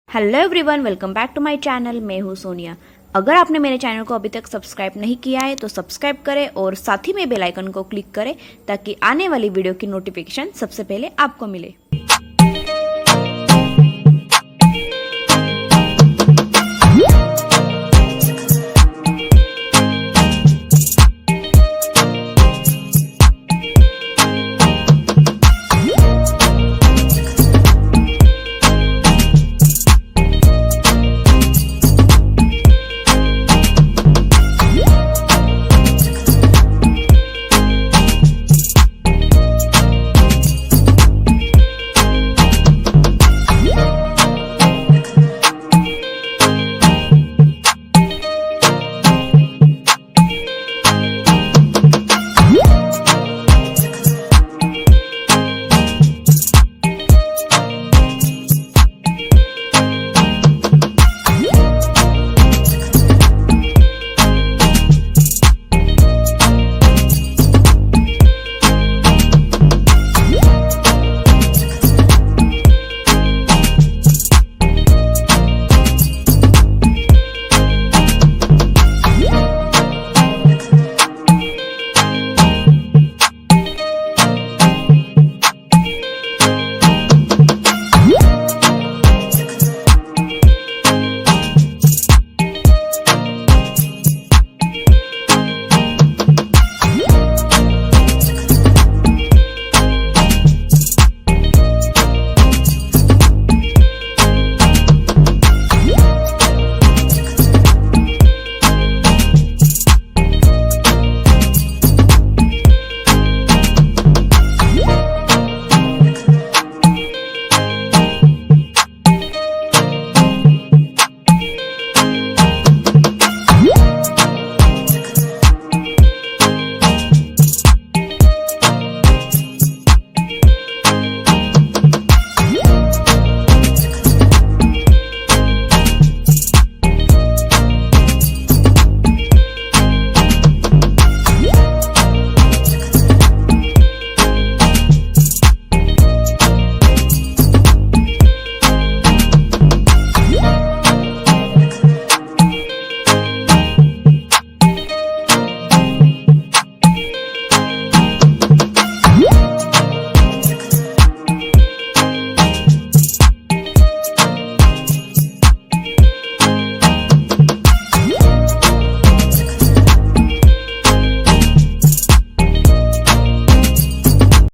Hello everyone, welcome back to my channel. मैं हूँ सोनिया। अगर आपने मेरे चैनल को अभी तक सब्सक्राइब नहीं किया है तो सब्सक्राइब करें और साथ ही में बेल आइकन को क्लिक करें ताकि आने वाली वीडियो की नोटिफिकेशन सबसे पहले आपको मिले।